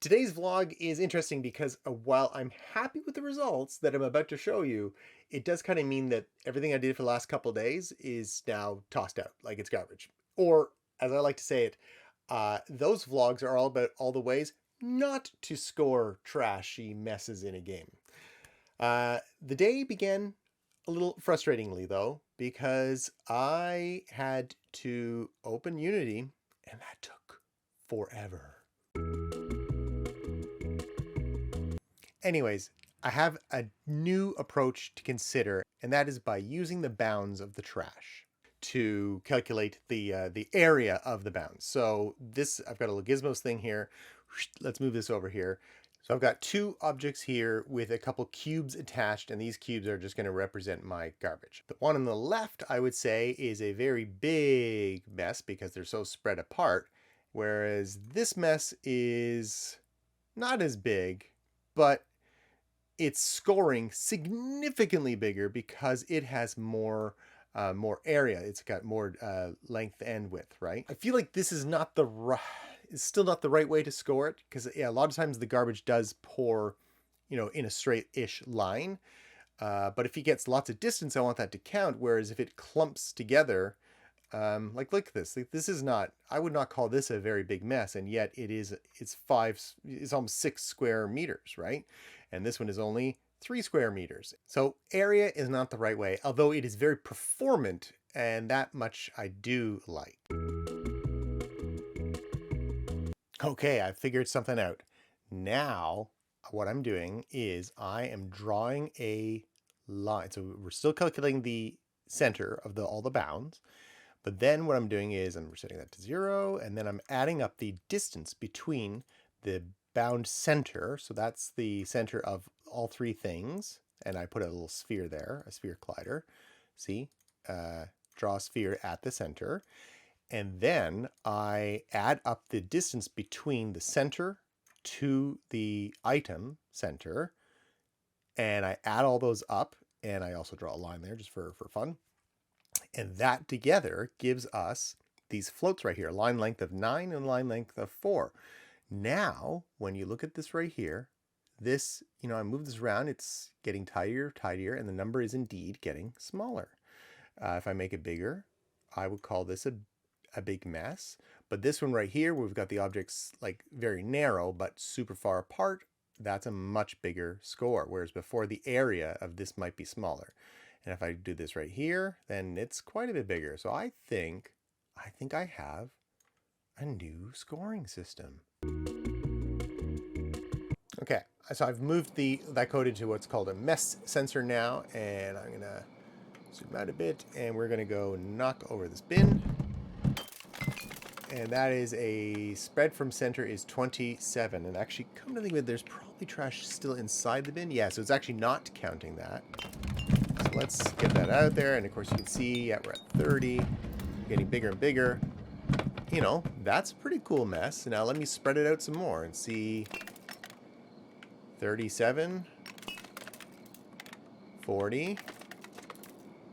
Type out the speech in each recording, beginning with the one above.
Today's vlog is interesting because while I'm happy with the results that I'm about to show you, it does kind of mean that everything I did for the last couple of days is now tossed out, like it's garbage. Or, as I like to say it, those vlogs are all about all the ways not to score trashy messes in a game. The day began a little frustratingly, though, because I had to open Unity, and that took forever. Anyways, I have a new approach to consider, and that is by using the bounds of the trash to calculate the area of the bounds. So this, I've got a little gizmos thing here. Let's move this over here. So I've got two objects here with a couple cubes attached, and these cubes are just going to represent my garbage. The one on the left, I would say, is a very big mess because they're so spread apart, whereas this mess is not as big, but it's scoring significantly bigger because it has more area. It's got more length and width, right? I feel like this is not the right, it's still not the right way to score it because a lot of times the garbage does pour, in a straight-ish line. But if he gets lots of distance, I want that to count. Whereas if it clumps together, like this, this is not, I would not call this a very big mess, and yet it's almost 6 square meters, right? And this one is only 3 square meters. So area is not the right way, although it is very performant, and that much I do like. Okay, I figured something out. Now, what I'm doing is I am drawing a line. So we're still calculating the center of all the bounds. But then what I'm doing is I'm setting that to 0, and then I'm adding up the distance between the bound center. So that's the center of all three things. And I put a little sphere there, a sphere collider. See, draw a sphere at the center. And then I add up the distance between the center to the item center. And I add all those up. And I also draw a line there just for fun. And that together gives us these floats right here, line length of 9 and line length of 4. Now, when you look at this right here, this, I move this around, it's getting tidier, and the number is indeed getting smaller. If I make it bigger, I would call this a big mess. But this one right here, where we've got the objects like very narrow, but super far apart, that's a much bigger score. Whereas before, the area of this might be smaller. And if I do this right here, then it's quite a bit bigger. So I think I have a new scoring system. Okay, so I've moved that code into what's called a mess sensor now, and I'm gonna zoom out a bit, and we're gonna go knock over this bin. And that is a spread from center is 27. And actually, come to think of it, there's probably trash still inside the bin. Yeah, so it's actually not counting that. So let's get that out there. And of course, you can see, yeah, we're at 30, getting bigger and bigger. That's a pretty cool mess. Now let me spread it out some more and see. 37, 40.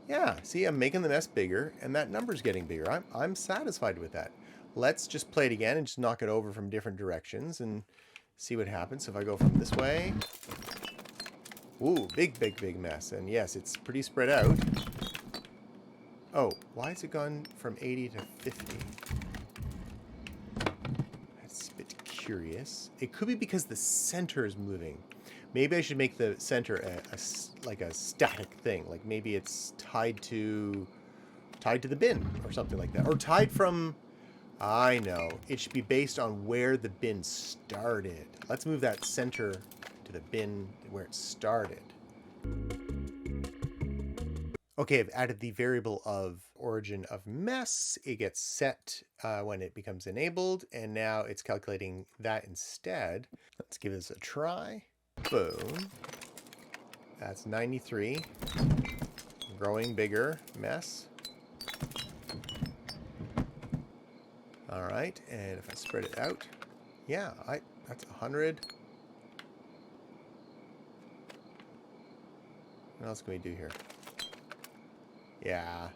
Yeah, see, I'm making the mess bigger, and that number's getting bigger. I'm satisfied with that. Let's just play it again and just knock it over from different directions and see what happens. So if I go from this way, ooh, big mess. And yes, it's pretty spread out. Oh, why has it gone from 80 to 50? That's a bit curious. It could be because the center is moving. Maybe I should make the center like a static thing. Like maybe it's tied to the bin or something like that. Or tied from, I know, it should be based on where the bin started. Let's move that center to the bin where it started. Okay, I've added the variable of origin of mess. It gets set when it becomes enabled, and now it's calculating that instead. Let's give this a try. Boom. That's 93. Growing bigger mess. All right, and if I spread it out, yeah, that's 100. What else can we do here? Yeah.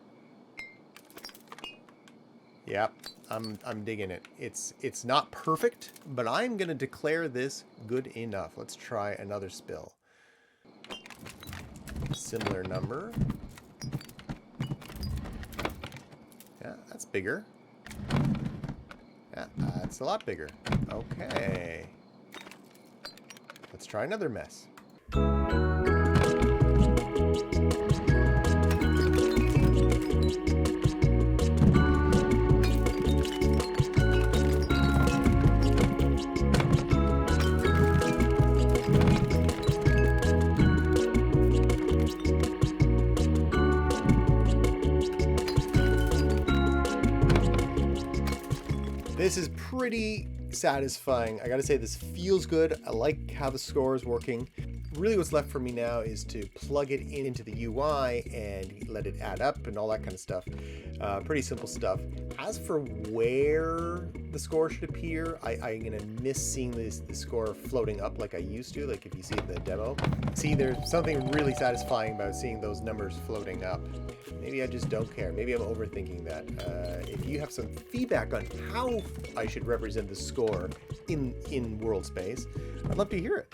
Yep, I'm digging it. It's not perfect, but I'm gonna declare this good enough. Let's try another spill. Similar number. Yeah, that's bigger. Yeah, that's a lot bigger. Okay. Let's try another mess. This is pretty satisfying. I gotta say, this feels good. I like how the score is working. Really what's left for me now is to plug it into the UI and let it add up and all that kind of stuff. Pretty simple stuff. As for where the score should appear, I'm gonna miss seeing the score floating up like I used to, like if you see it in the demo. See, there's something really satisfying about seeing those numbers floating up. Maybe I just don't care. Maybe I'm overthinking that. If you have some feedback on how I should represent the score in world space, I'd love to hear it.